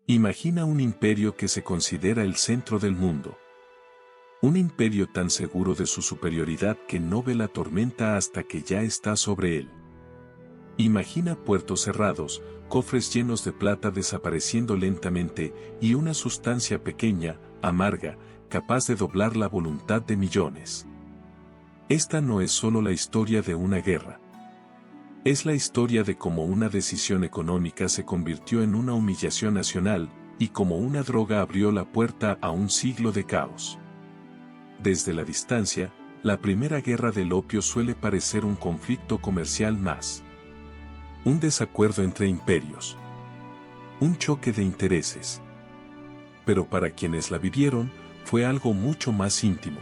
Imagina un imperio que se considera el centro del mundo. Un imperio tan seguro de su superioridad que no ve la tormenta hasta que ya está sobre él. Imagina puertos cerrados, cofres llenos de plata desapareciendo lentamente y una sustancia pequeña, amarga, capaz de doblar la voluntad de millones. Esta no es solo la historia de una guerra. Es la historia de cómo una decisión económica se convirtió en una humillación nacional, y cómo una droga abrió la puerta a un siglo de caos. Desde la distancia, la primera guerra del opio suele parecer un conflicto comercial más. Un desacuerdo entre imperios. Un choque de intereses. Pero para quienes la vivieron, fue algo mucho más íntimo.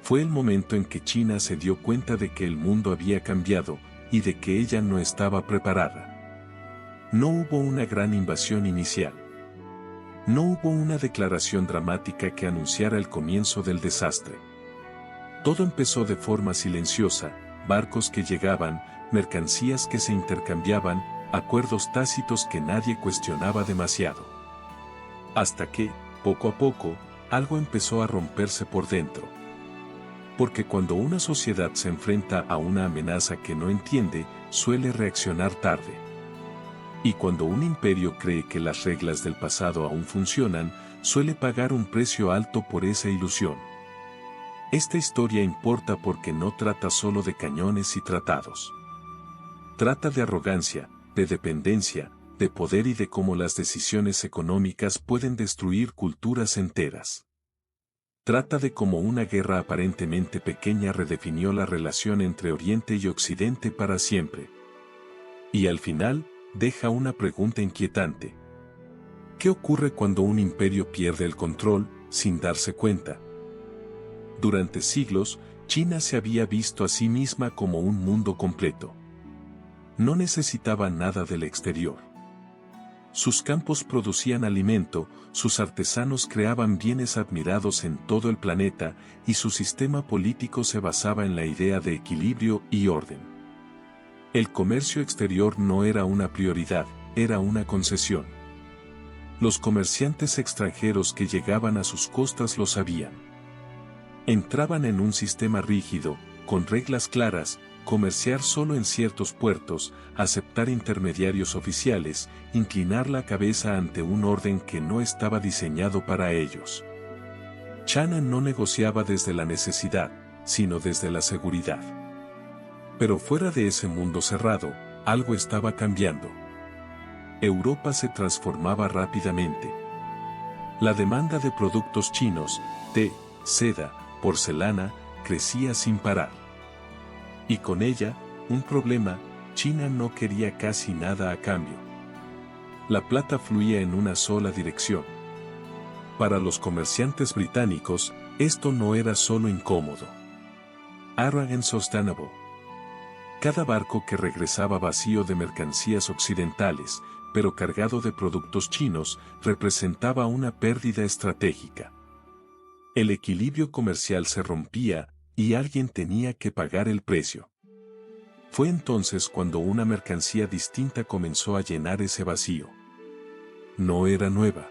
Fue el momento en que China se dio cuenta de que el mundo había cambiado, y de que ella no estaba preparada. No hubo una gran invasión inicial. No hubo una declaración dramática que anunciara el comienzo del desastre. Todo empezó de forma silenciosa, barcos que llegaban, mercancías que se intercambiaban, acuerdos tácitos que nadie cuestionaba demasiado. Hasta que, poco a poco, algo empezó a romperse por dentro. Porque cuando una sociedad se enfrenta a una amenaza que no entiende, suele reaccionar tarde. Y cuando un imperio cree que las reglas del pasado aún funcionan, suele pagar un precio alto por esa ilusión. Esta historia importa porque no trata solo de cañones y tratados. Trata de arrogancia, de dependencia, de poder y de cómo las decisiones económicas pueden destruir culturas enteras. Trata de cómo una guerra aparentemente pequeña redefinió la relación entre Oriente y Occidente para siempre. Y al final, deja una pregunta inquietante. ¿Qué ocurre cuando un imperio pierde el control, sin darse cuenta? Durante siglos, China se había visto a sí misma como un mundo completo. No necesitaba nada del exterior. Sus campos producían alimento, sus artesanos creaban bienes admirados en todo el planeta, y su sistema político se basaba en la idea de equilibrio y orden. El comercio exterior no era una prioridad, era una concesión. Los comerciantes extranjeros que llegaban a sus costas lo sabían. Entraban en un sistema rígido, con reglas claras, comerciar solo en ciertos puertos, aceptar intermediarios oficiales, inclinar la cabeza ante un orden que no estaba diseñado para ellos. China no negociaba desde la necesidad, sino desde la seguridad. Pero fuera de ese mundo cerrado, algo estaba cambiando. Europa se transformaba rápidamente. La demanda de productos chinos, té, seda, porcelana, crecía sin parar. Y con ella, un problema: China no quería casi nada a cambio. La plata fluía en una sola dirección. Para los comerciantes británicos, esto no era solo incómodo. Era insustainable. Cada barco que regresaba vacío de mercancías occidentales, pero cargado de productos chinos, representaba una pérdida estratégica. El equilibrio comercial se rompía, y alguien tenía que pagar el precio. Fue entonces cuando una mercancía distinta comenzó a llenar ese vacío. No era nueva.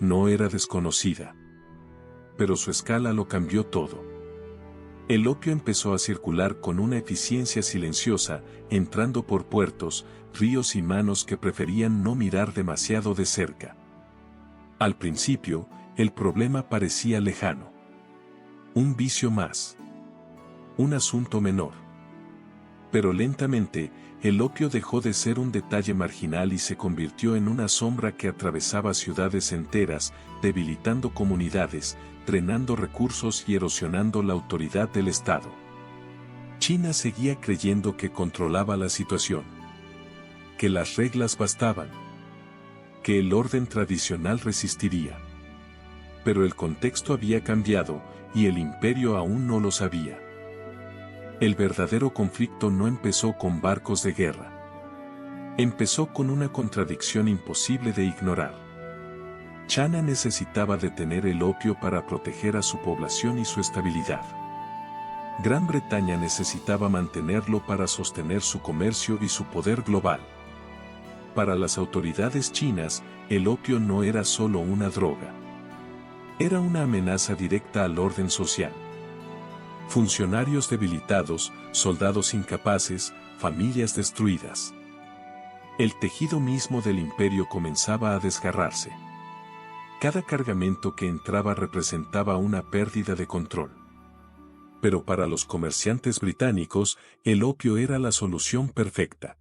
No era desconocida. Pero su escala lo cambió todo. El opio empezó a circular con una eficiencia silenciosa, entrando por puertos, ríos y manos que preferían no mirar demasiado de cerca. Al principio, el problema parecía lejano. Un vicio más. Un asunto menor. Pero lentamente, el opio dejó de ser un detalle marginal y se convirtió en una sombra que atravesaba ciudades enteras, debilitando comunidades, drenando recursos y erosionando la autoridad del Estado. China seguía creyendo que controlaba la situación. Que las reglas bastaban. Que el orden tradicional resistiría. Pero el contexto había cambiado, y el imperio aún no lo sabía. El verdadero conflicto no empezó con barcos de guerra. Empezó con una contradicción imposible de ignorar. China necesitaba detener el opio para proteger a su población y su estabilidad. Gran Bretaña necesitaba mantenerlo para sostener su comercio y su poder global. Para las autoridades chinas, el opio no era solo una droga. Era una amenaza directa al orden social. Funcionarios debilitados, soldados incapaces, familias destruidas. El tejido mismo del imperio comenzaba a desgarrarse. Cada cargamento que entraba representaba una pérdida de control. Pero para los comerciantes británicos, el opio era la solución perfecta.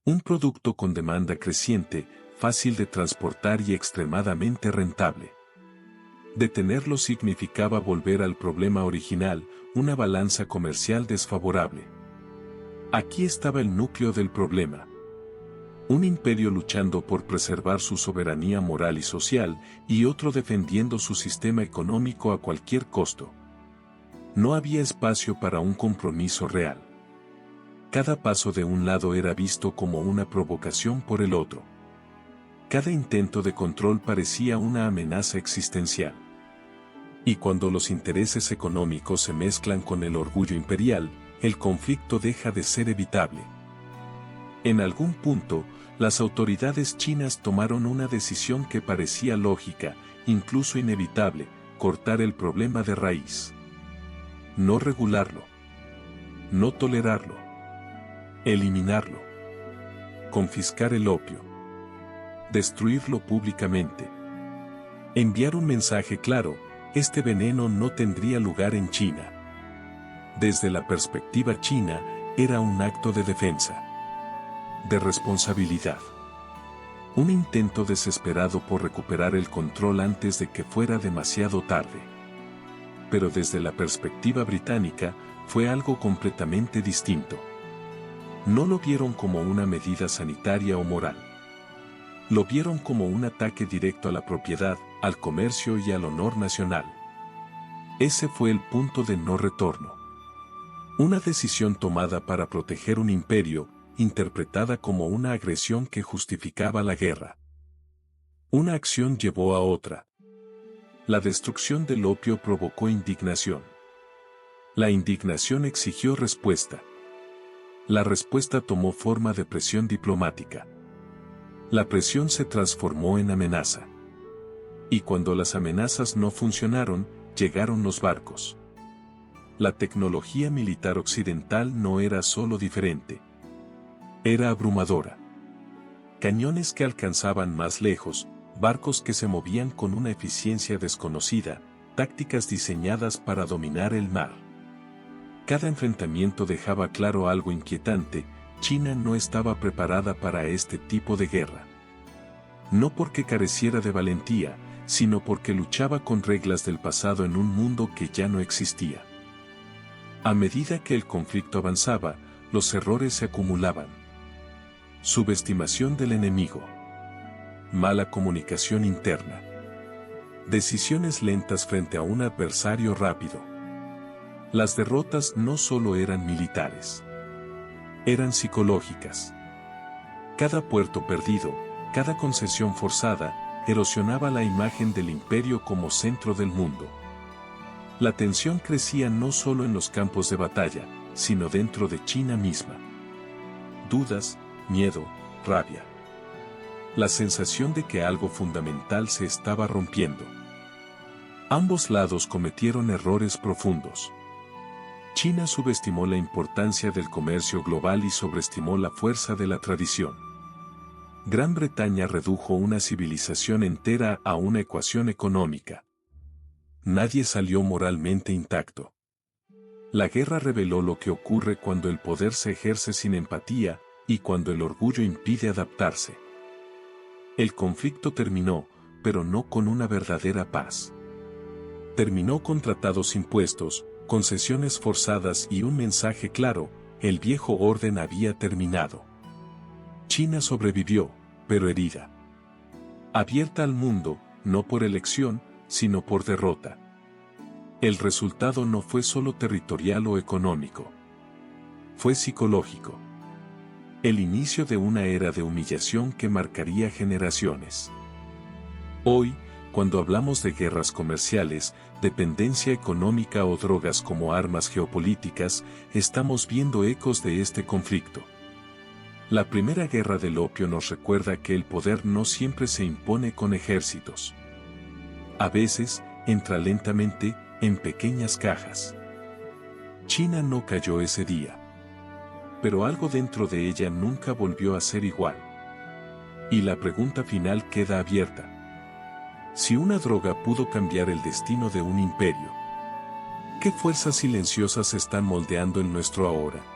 Un producto con demanda creciente, fácil de transportar y extremadamente rentable. Detenerlo significaba volver al problema original, una balanza comercial desfavorable. Aquí estaba el núcleo del problema. Un imperio luchando por preservar su soberanía moral y social, y otro defendiendo su sistema económico a cualquier costo. No había espacio para un compromiso real. Cada paso de un lado era visto como una provocación por el otro. Cada intento de control parecía una amenaza existencial. Y cuando los intereses económicos se mezclan con el orgullo imperial, el conflicto deja de ser evitable. En algún punto, las autoridades chinas tomaron una decisión que parecía lógica, incluso inevitable: cortar el problema de raíz. No regularlo. No tolerarlo. Eliminarlo. Confiscar el opio. Destruirlo públicamente. Enviar un mensaje claro: este veneno no tendría lugar en China. Desde la perspectiva china, era un acto de defensa. De responsabilidad. Un intento desesperado por recuperar el control antes de que fuera demasiado tarde. Pero desde la perspectiva británica, fue algo completamente distinto. No lo vieron como una medida sanitaria o moral. Lo vieron como un ataque directo a la propiedad, al comercio y al honor nacional. Ese fue el punto de no retorno. Una decisión tomada para proteger un imperio, interpretada como una agresión que justificaba la guerra. Una acción llevó a otra. La destrucción del opio provocó indignación. La indignación exigió respuesta. La respuesta tomó forma de presión diplomática. La presión se transformó en amenaza. Y cuando las amenazas no funcionaron, llegaron los barcos. La tecnología militar occidental no era solo diferente. Era abrumadora. Cañones que alcanzaban más lejos, barcos que se movían con una eficiencia desconocida, tácticas diseñadas para dominar el mar. Cada enfrentamiento dejaba claro algo inquietante: China no estaba preparada para este tipo de guerra. No porque careciera de valentía, sino porque luchaba con reglas del pasado en un mundo que ya no existía. A medida que el conflicto avanzaba, los errores se acumulaban. Subestimación del enemigo. Mala comunicación interna. Decisiones lentas frente a un adversario rápido. Las derrotas no solo eran militares. Eran psicológicas. Cada puerto perdido, cada concesión forzada, erosionaba la imagen del imperio como centro del mundo. La tensión crecía no solo en los campos de batalla, sino dentro de China misma. Dudas, miedo, rabia. La sensación de que algo fundamental se estaba rompiendo. Ambos lados cometieron errores profundos. China subestimó la importancia del comercio global y sobreestimó la fuerza de la tradición. Gran Bretaña redujo una civilización entera a una ecuación económica. Nadie salió moralmente intacto. La guerra reveló lo que ocurre cuando el poder se ejerce sin empatía, y cuando el orgullo impide adaptarse. El conflicto terminó, pero no con una verdadera paz. Terminó con tratados impuestos, concesiones forzadas y un mensaje claro: el viejo orden había terminado. China sobrevivió, pero herida. Abierta al mundo, no por elección, sino por derrota. El resultado no fue solo territorial o económico. Fue psicológico. El inicio de una era de humillación que marcaría generaciones. Hoy, cuando hablamos de guerras comerciales, dependencia económica o drogas como armas geopolíticas, estamos viendo ecos de este conflicto. La primera guerra del opio nos recuerda que el poder no siempre se impone con ejércitos. A veces, entra lentamente, en pequeñas cajas. China no cayó ese día. Pero algo dentro de ella nunca volvió a ser igual. Y la pregunta final queda abierta. Si una droga pudo cambiar el destino de un imperio, ¿qué fuerzas silenciosas están moldeando en nuestro ahora?